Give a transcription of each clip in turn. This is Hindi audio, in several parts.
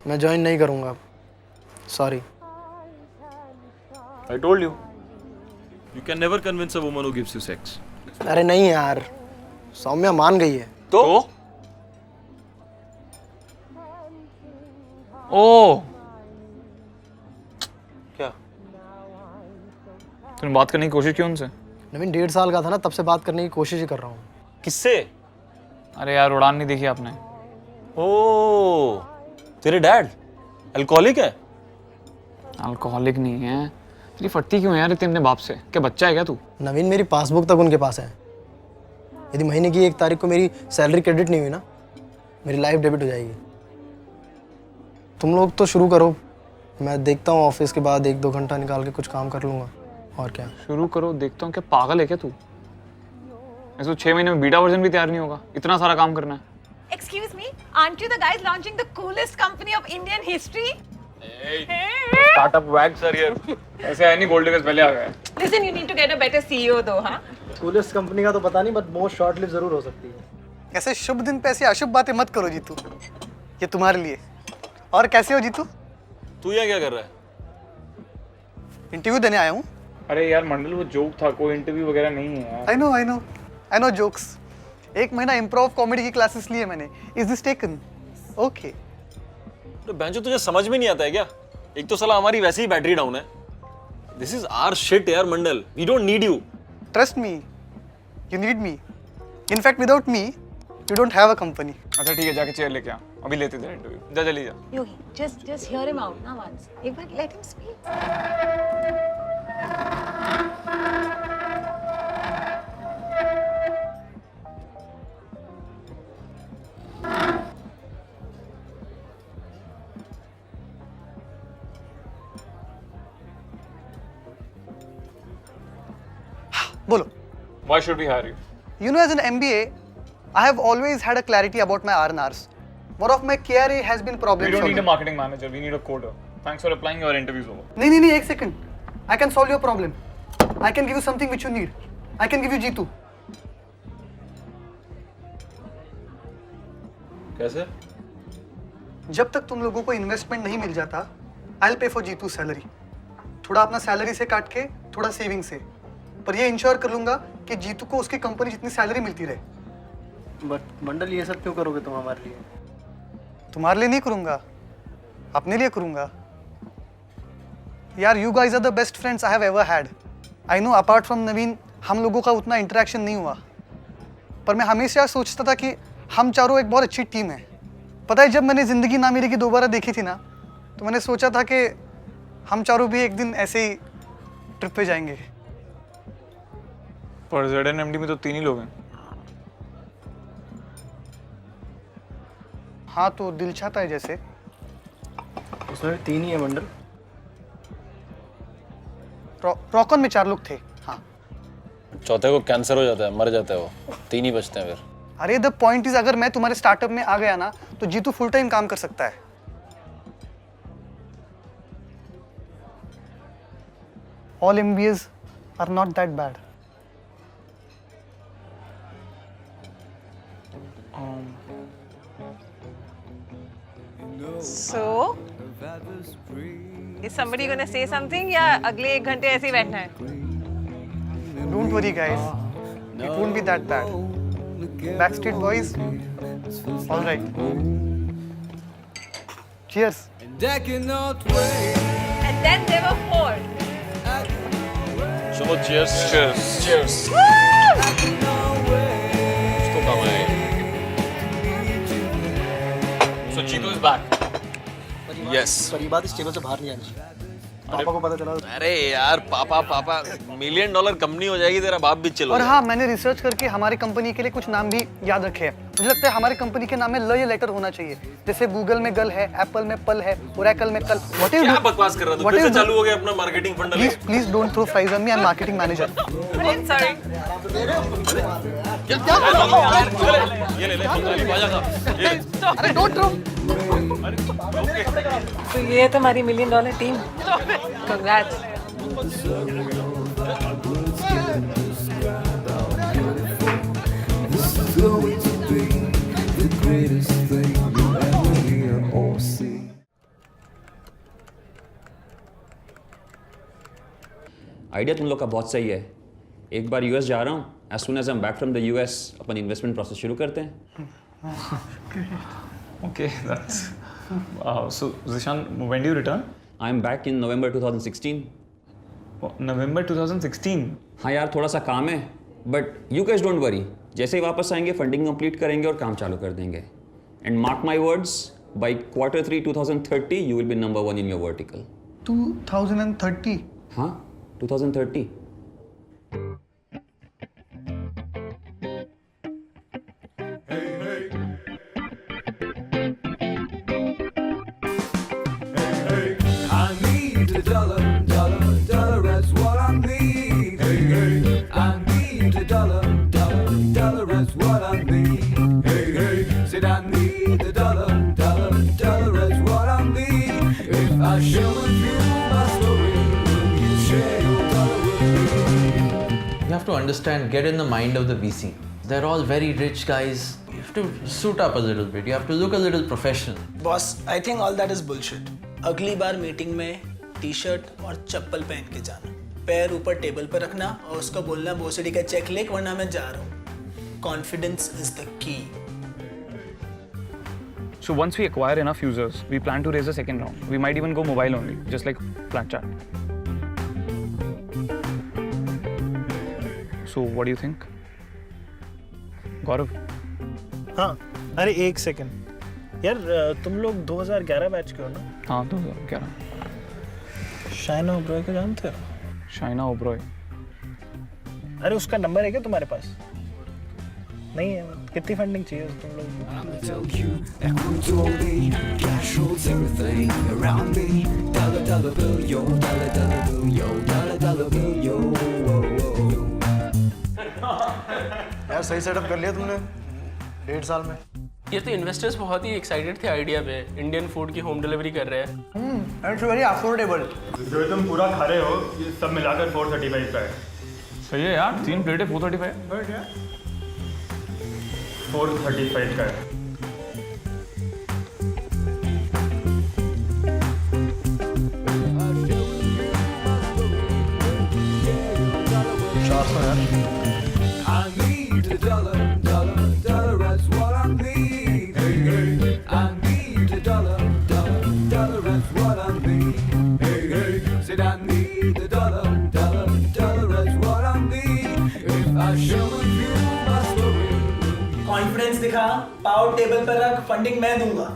मैं ज्वाइन नहीं करूँगा, sorry. I told you. You can never convince a woman who gives you sex. अरे नहीं यार, सौम्या मान गई है। तो? ओ, क्या? तूने बात करने की कोशिश की उनसे? नवीन 1.5 साल का था ना, तब से बात करने की कोशिश ही कर रहा हूँ। किससे? अरे यार, उड़ान नहीं देखी आपने? ओ, तेरे डैड अल्कोहलिक है? अल्कोहलिक नहीं है। तेरी फटती क्यों है यार इतने अपने बाप से? क्या बच्चा है क्या तू? नवीन, मेरी पासबुक तक उनके पास है। यदि महीने की 1 तारीख को मेरी सैलरी क्रेडिट नहीं हुई ना, मेरी लाइफ डेबिट हो जाएगी। तुम लोग तो शुरू करो, मैं देखता हूँ ऑफिस के बाद 1-2 घंटा निकाल के कुछ काम कर लूँगा। और क्या? शुरू करो, देखता हूँ। क्या पागल है क्या तू? ऐसे तो 6 महीने में बीटा वर्जन भी तैयार नहीं होगा, इतना सारा काम करना है। Excuse me, aren't you the guys launching the coolest company of Indian history? Startup wags are here. ऐसे है नहीं, गोल्ड डिगर्स पहले आ गए। Listen, you need to get a better CEO though, huh? Coolest company का तो पता नहीं, बट मोस्ट शॉर्ट लिव जरूर हो सकती है। ऐसे शुभ दिन पे ऐसी अशुभ बातें मत करो जीतू, ये तुम्हारे लिए। और कैसे हो जीतू? तू यहाँ क्या कर रहा है? इंटरव्यू देने आया हूँ। अरे यार मंडल, वो जोक था, कोई इंटरव्यू वगैरह नहीं है यार। I know jokes. 1 महीना इम्प्रोव कॉमेडी की क्लासेस लिए मैंने। Is this taken? ओके। तो बेंचो तुझे समझ में नहीं आता है क्या? एक तो साला हमारी वैसे ही बैटरी डाउन है। दिस इज आवर शिट यार मंडल, we don't need you. Trust me, you need me. In fact without me you don't have a company. अच्छा ठीक है, जाके चेयर लेके आ, अभी लेते थे इंटरव्यू। जा जल्दी जा। Yogi, just hear him out now once. एक बार let him speak. बोलो। Why should we hire you? You know, as an MBA, I have always had a clarity about my R&Rs. One of my KRA has been problem We don't need a solving. marketing manager, we need a coder. Thanks for applying, your interview's over. नहीं, एक second. I can solve your problem. I can give you something which you need. I can give you Jeetu. कैसे? जब तक तुम लोगों को इन्वेस्टमेंट नहीं मिल जाता, I'll pay for Jitu salary. थोड़ा अपना सैलरी से काट के, थोड़ा सेविंग से। पर ये इंश्योर कर लूंगा कि जीतू को उसकी कंपनी जितनी सैलरी मिलती रहे। बट मंडल, ये सब क्यों करोगे तुम हमारे लिए? तुम्हारे लिए नहीं करूंगा, अपने लिए करूंगा। यार, you guys are the best friends I have ever had. I know apart from Naveen हम लोगों का उतना इंटरेक्शन नहीं हुआ, पर मैं हमेशा सोचता था कि हम चारों एक बहुत अच्छी टीम है। पता है, जब मैंने ज़िंदगी ना मेरी की दोबारा देखी थी ना, तो मैंने सोचा था कि हम चारों भी एक दिन ऐसे ही ट्रिप पे जाएंगे। पर ZNMD में तो 3 ही लोग हैं। हाँ, तो दिल चाहता है जैसे। उसमें 3 ही है मंडल। रॉकन में 4 लोग थे। हाँ। चौथे को कैंसर हो जाता है, मर जाता है वो। 3 ही बचते हैं फिर। अरे द पॉइंट इज, अगर मैं तुम्हारे स्टार्टअप में आ गया ना, तो जीतू फुल टाइम काम कर सकता है। All MBAs are not that bad. So, is somebody gonna say something या अगले 1 घंटे ऐसे ही बैठना है? Don't worry guys, it won't be that bad. Backstreet Boys, all right. Cheers. And then there were 4. चलो cheers. Cheers. इसको काम आएगा। So Chico is back. Yes. पर ये बात इस टेबल से बाहर नहीं आनी। पापा को पता चला। अरे यार पापा $1 मिलियन कंपनी हो जाएगी, तेरा बाप भी चलो। और हाँ, मैंने रिसर्च करके हमारी कंपनी के लिए कुछ नाम भी याद रखे हैं। मुझे लगता है हमारी कंपनी के नाम में ल या लेटर होना चाहिए। जैसे गूगल में गल है, एप्पल में पल है, ओरेकल में कल। क्या बकवास कर रहा था? फिर से चालू हो गया अपना मार्केटिंग फंडल। Please don't throw fries on me, I am marketing manager. Sorry. ये ले बाजा का। अरे डोंट थ्रो। तो ये है तुम्हारी $1 million team. Congrats. going to be the greatest thing you ever hear or see. Idea तुम लोग का बहुत सही है। एक बार यूएस जा रहा हूँ, as soon as I am back from the US अपन इन्वेस्टमेंट प्रोसेस शुरू करते हैं। Okay, that's. So, Zishan, when do you return? I am back in November 2016। November 2016. हाँ यार, थोड़ा सा काम है, but you guys don't worry, जैसे ही वापस आएंगे फंडिंग कंप्लीट करेंगे और काम चालू कर देंगे। And mark my words, by Q3 2030 you will be number 1 in your vertical. 2030? हाँ, 2030। I need a dollar, dollar, dollar, that's what I need. Hey, hey. I need a dollar, dollar, dollar, that's what I need. Hey, hey. Said I need a dollar, dollar, dollar, that's what I need. If I share with you my story, will you share your dollar with me? You have to understand, get in the mind of the VC. They're all very rich guys. You have to suit up a little bit. You have to look a little professional. Boss, I think all that is bullshit. अगली बार मीटिंग में टी शर्ट और चप्पल पहन के जाना, पैर ऊपर टेबल पर रखना और उसको बोलना भोसड़ी का चेक लेक वरना मैं जा रहा हूँ। Confidence is the key. So once we acquire enough users, we plan to raise a second round. We might even go mobile only, just like Flatchat. So what do you think? Gaurav? हाँ, अरे एक सेकंड यार, तुम लोग 2011 बैच के हो ना? हाँ, 2011। शाइना ओब्रॉय को जानते हो? शाइना ओब्रॉय? अरे उसका नंबर है क्या तुम्हारे पास? नहीं है? कितनी फंडिंग चाहिए तुम लोग को? I'll tell you, equitably, cash rules everything around me. Dollar, dollar bill, yo, dollar, dollar bill, yo, dollar, dollar bill, yo. यार सही सेटअप कर लिया तुमने 1.5 साल में। ये तो इन्वेस्टर्स बहुत ही एक्साइटेड थे आइडिया पे। इंडियन फूड की होम डिलीवरी कर रहे हैं। It's very affordable. जो तुम पूरा खा रहे हो ये सब मिलाकर 435 का है। सही है यार, 3 प्लेटें 435। 435 का है। I need a dollar, dollar, dollar, that's what I need. Hey, hey. I need a dollar, dollar, dollar, that's what I need. Hey, hey. Said I need a dollar, dollar, dollar, that's what I need. If I share with you my story. Confidence दिखा, पावर टेबल पर रख, फंडिंग मैं दूंगा।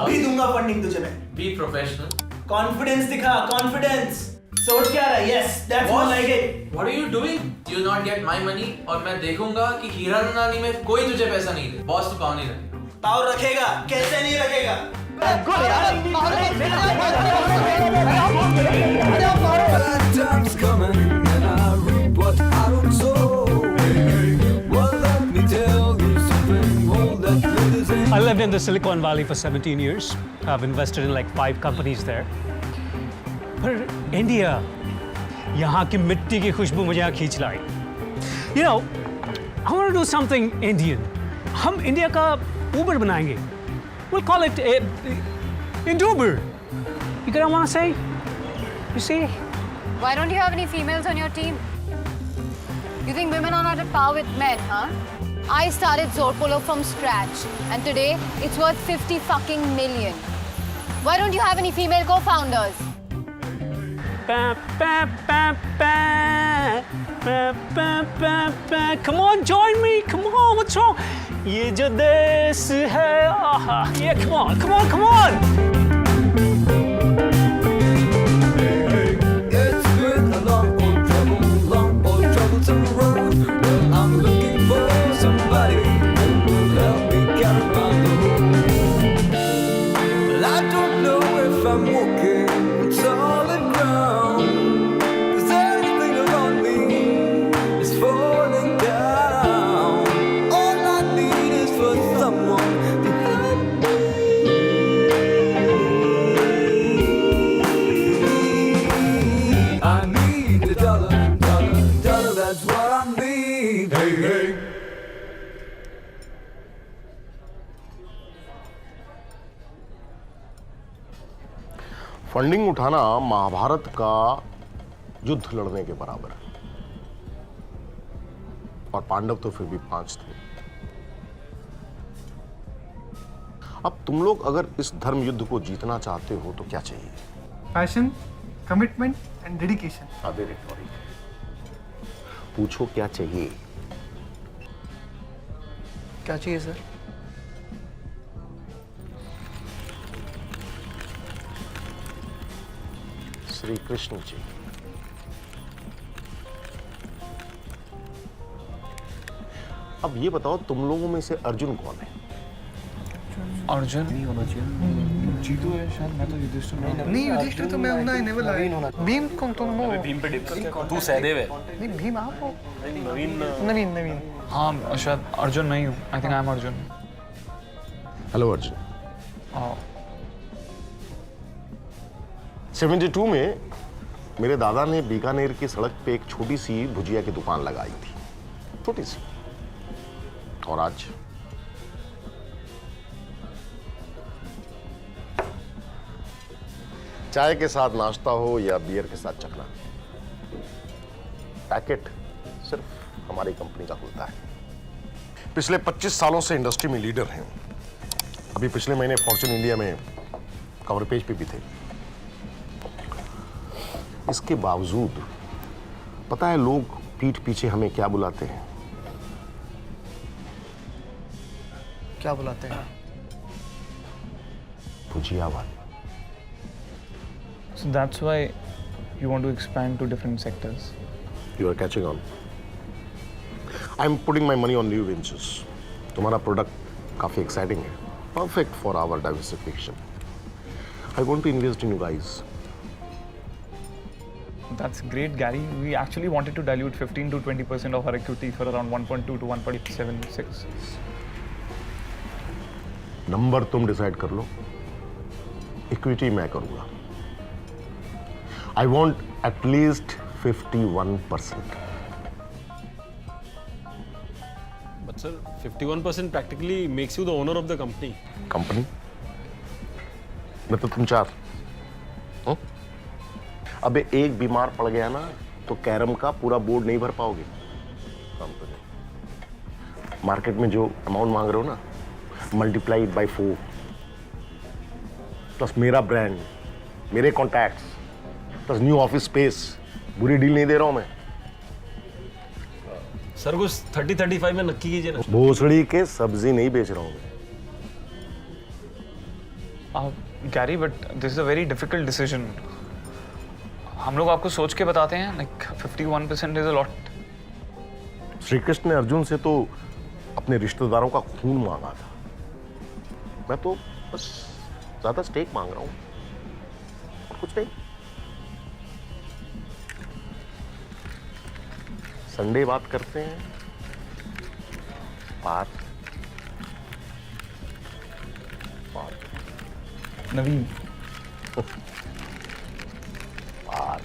अभी दूंगा फंडिंग तुझे मैं। Be professional. कॉन्फिडेंस दिखा, कॉन्फिडेंस। सोच क्या रहा है? Yes, that's what I get. What are you doing? You'll not get my money और मैं देखूंगा कि हीरा नंदानी में कोई तुझे पैसा नहीं दे। बॉस तो पाव नहीं रहे। पावर रखेगा, कैसे नहीं रखेगा? Bad times coming and I reap what I don't sow. Hey, hey. Well, let me tell you something, all that glitters ain't. I lived in the Silicon Valley for 17 years. I've invested in like 5 companies there. पर इंडिया, यहाँ की मिट्टी की खुशबू मुझे यहाँ खींच लाई। You know, I want to do something Indian. हम इंडिया का Uber बनाएंगे। We'll call it Induber. You get what I want to say? You see? Why don't you have any females on your team? You think women are not at par with men, huh? I started Zorpolo from scratch, and today it's worth 50 fucking million. Why don't you have any female co-founders? Come on, join me. Come on, what's wrong? ये जो देश है, आहा, yeah, come on, come on, come on. It's been a long old troublesome road. Well, I'm looking for somebody who will help me carry my load. Well, I don't know if I'm walking on solid ground, 'cause everything around me is falling down. All I need is for someone to help me. I need a dollar, dollar, dollar, that's what I need. Hey, hey. Funding उठाना महाभारत का युद्ध लड़ने के बराबर है। और पांडव तो फिर भी 5 थे। अब तुम लोग अगर इस धर्म युद्ध को जीतना चाहते हो तो क्या चाहिए? Passion, commitment and dedication. अबे रिटोरिक, पूछो क्या चाहिए? क्या चाहिए सर? श्री कृष्ण जी। अब ये बताओ तुम लोगों में से अर्जुन कौन है? अर्जुन नहीं होना चाहिए। जीतू है शायद, मैं तो युधिष्ठिर नहीं, युधिष्ठिर तो मैं हूं ना, नेवर लाइक। भीम कौन तुम हो? भीम पे डिप तू सहदेव है। नहीं, भीम आप हो। नवीन। हाँ शायद अर्जुन नहीं हूँ। I think I am Arjun. Hello Arjun. हाँ 72 में मेरे दादा ने बीकानेर की सड़क पे एक छोटी सी भुजिया की दुकान लगाई थी, छोटी सी। और आज चाय के साथ नाश्ता हो या बियर के साथ चखना, पैकेट सिर्फ हमारी कंपनी का खुलता है। पिछले 25 सालों से इंडस्ट्री में लीडर हैं। अभी पिछले महीने फॉर्च्यून इंडिया में कवर पेज पे भी थे। इसके बावजूद पता है लोग पीठ पीछे हमें क्या बुलाते हैं? क्या बुलाते हैं? भुजिया वाले। So that's why you want to expand to different sectors. You are catching on. I'm putting my money on new ventures. तुम्हारा प्रोडक्ट काफी एक्साइटिंग है, perfect for our diversification. I want to invest in you guys. That's great, Gary. We actually wanted to dilute 15 to 20% of our equity for around 1.2 to 1.76. Number तुम डिसाइड कर लो, इक्विटी मैं करूंगा। I want at least 51%. But sir, 51% practically makes you the owner of the company. Company मैं तो तुम 4। अबे एक बीमार पड़ गया ना तो कैरम का पूरा बोर्ड नहीं भर पाओगे। मार्केट में जो अमाउंट मांग रहे हो ना, मल्टीप्लाइड बाय 4 प्लस मेरा ब्रांड, मेरे contacts plus new office space. बुरी डील नहीं दे रहा हूं मैं। सर कुछ 30-35 में नक्की कीजिए ना। भोसड़ी के सब्जी नहीं बेच रहा हूं मैं। Gary, but this is a very difficult decision. हम लोग आपको सोच के बताते हैं, like 51% is a lot. Shri Krishna ने अर्जुन से तो अपने रिश्तेदारों का खून मांगा था। मैं तो बस ज्यादा स्टेक मांग रहा हूं और कुछ नहीं। संडे बात करते हैं। बात नवीन बात